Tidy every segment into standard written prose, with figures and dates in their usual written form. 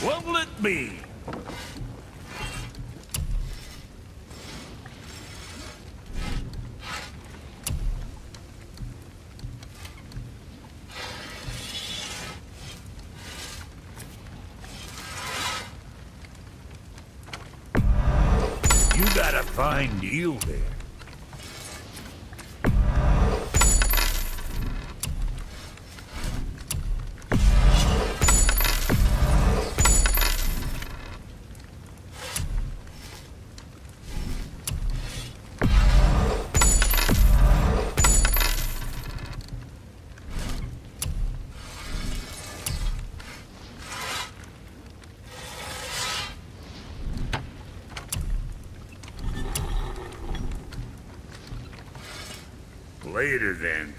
What'll it be? You got a fine deal there. Later, then.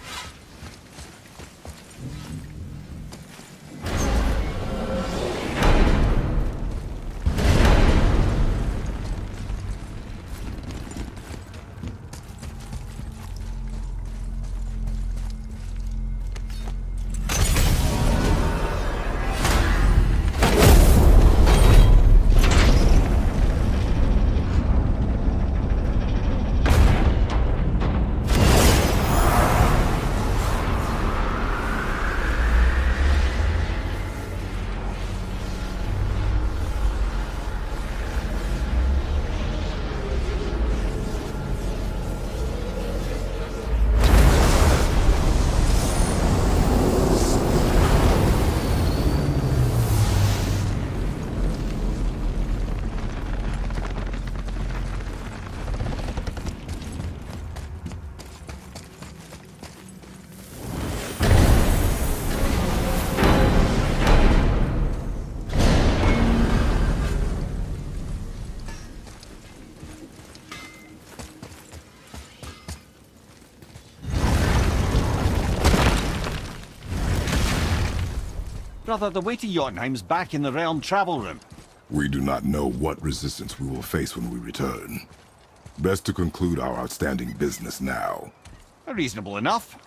Brother, the way to Jotunheim's back in the realm travel room. We do not know what resistance we will face when we return. Best to conclude our outstanding business now. Reasonable enough.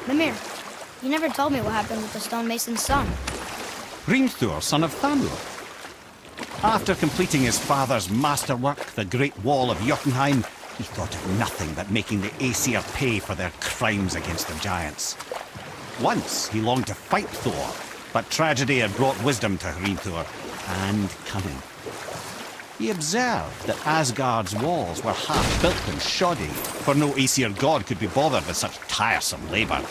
Mimir, you never told me what happened with the stonemason's son. Hrimthur, son of Thamur. After completing his father's masterwork, the Great Wall of Jotunheim, he thought of nothing but making the Aesir pay for their crimes against the giants. Once he longed to fight Thor, but tragedy had brought wisdom to Hrimthur, and cunning. He observed that Asgard's walls were half-built and shoddy, for no Aesir god could be bothered with such tiresome labour.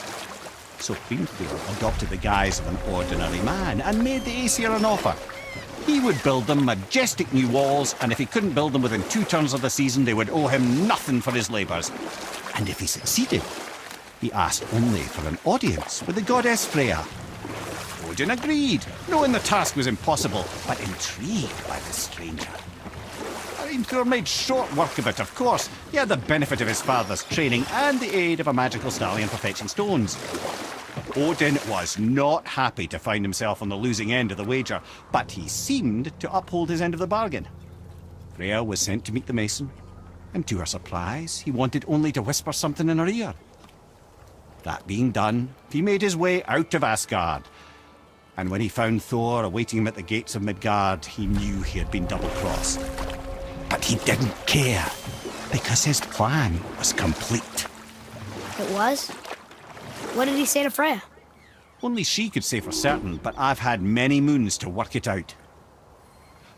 So Hrimthur adopted the guise of an ordinary man and made the Aesir an offer. He would build them majestic new walls, and if he couldn't build them within 2 turns of the season, they would owe him nothing for his labours. And if he succeeded, he asked only for an audience with the goddess Freya. Odin agreed, knowing the task was impossible, but intrigued by the stranger. Hrimthur made short work of it, of course. He had the benefit of his father's training and the aid of a magical stallion for fetching stones. Odin was not happy to find himself on the losing end of the wager, but he seemed to uphold his end of the bargain. Freya was sent to meet the mason, and to her surprise, he wanted only to whisper something in her ear. That being done, he made his way out of Asgard, and when he found Thor awaiting him at the gates of Midgard, he knew he had been double-crossed. But he didn't care, because his plan was complete. It was? What did he say to Freya? Only she could say for certain, but I've had many moons to work it out.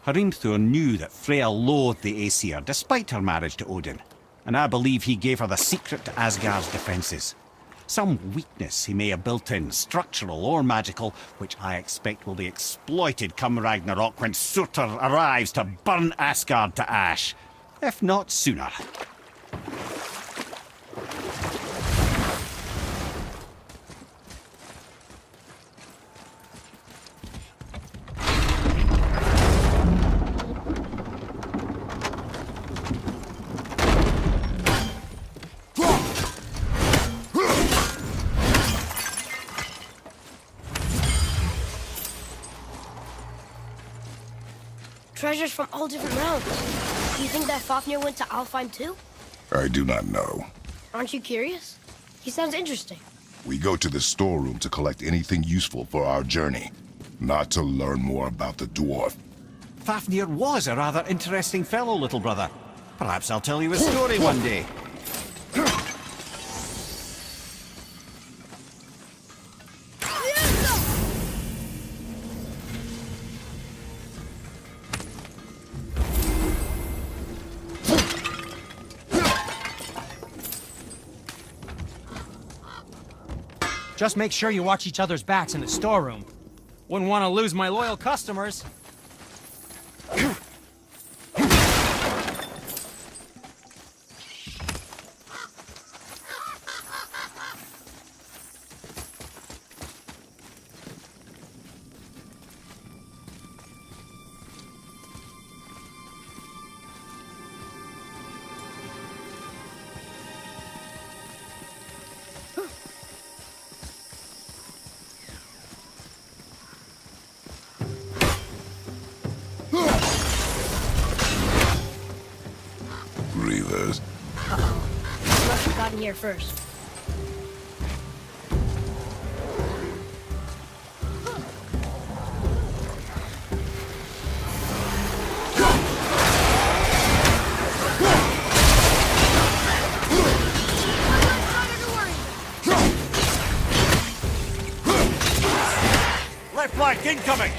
Hrimthur knew that Freya loathed the Aesir, despite her marriage to Odin, and I believe he gave her the secret to Asgard's defences. Some weakness he may have built in, structural or magical, which I expect will be exploited come Ragnarok when Surtur arrives to burn Asgard to ash. If not sooner. Treasures from all different realms. Do you think that Fafnir went to Alfheim too? I do not know. Aren't you curious? He sounds interesting. We go to the storeroom to collect anything useful for our journey, not to learn more about the dwarf. Fafnir was a rather interesting fellow, little brother. Perhaps I'll tell you a story one day. Just make sure you watch each other's backs in the storeroom. Wouldn't want to lose my loyal customers. Grievers. You must have gotten here first. Left flank incoming!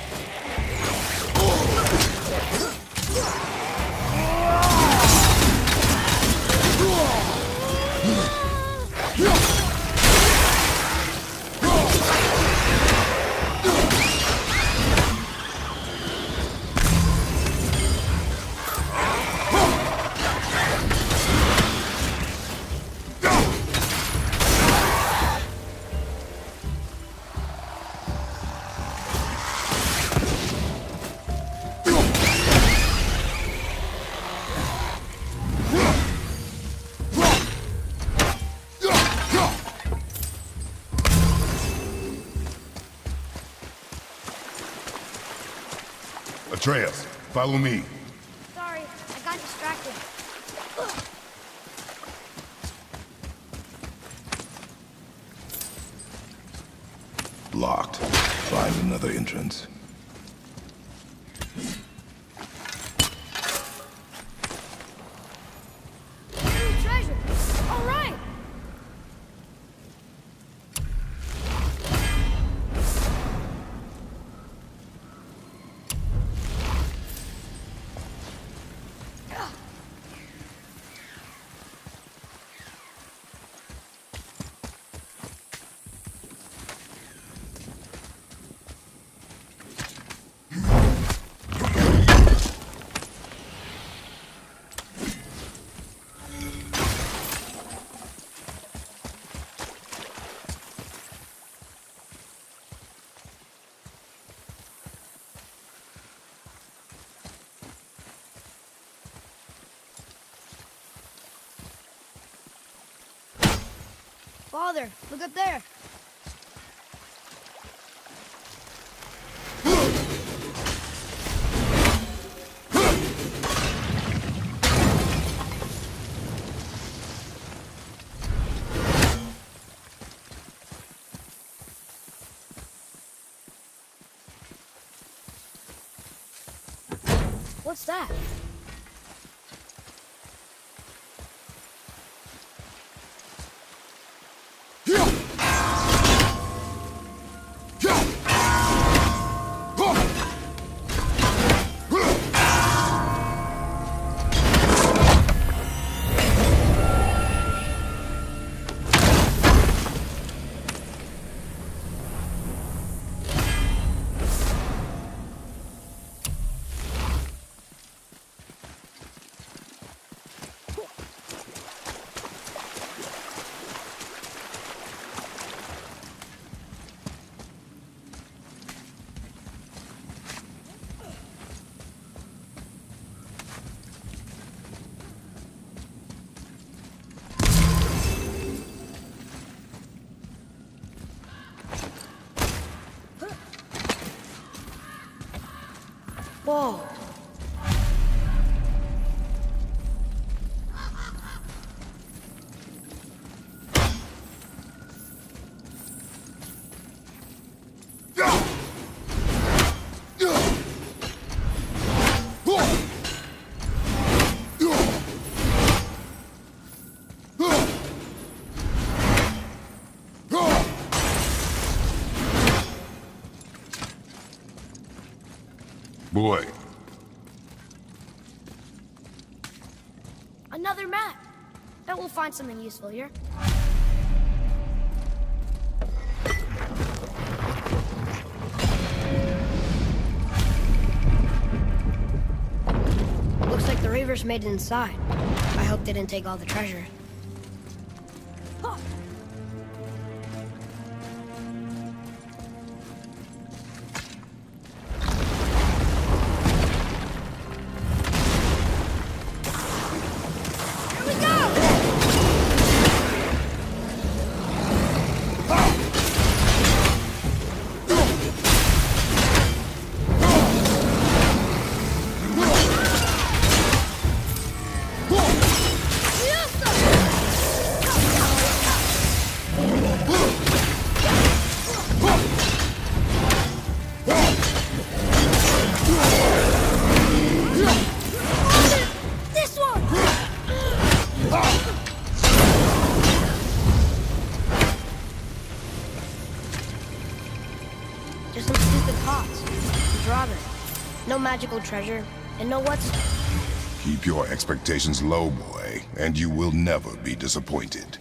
Atreus, follow me. Sorry, I got distracted. Locked. Find another entrance. Treasure! All right! Father, look up there. What's that? Whoa. Boy, Another map. Bet we'll find something useful here. Looks like the Reavers made it inside. I hope they didn't take all the treasure. Here we go! This one! Just some stupid pots. Drawbridge. No magical treasure, and no what's... keep your expectations low, boy, and you will never be disappointed.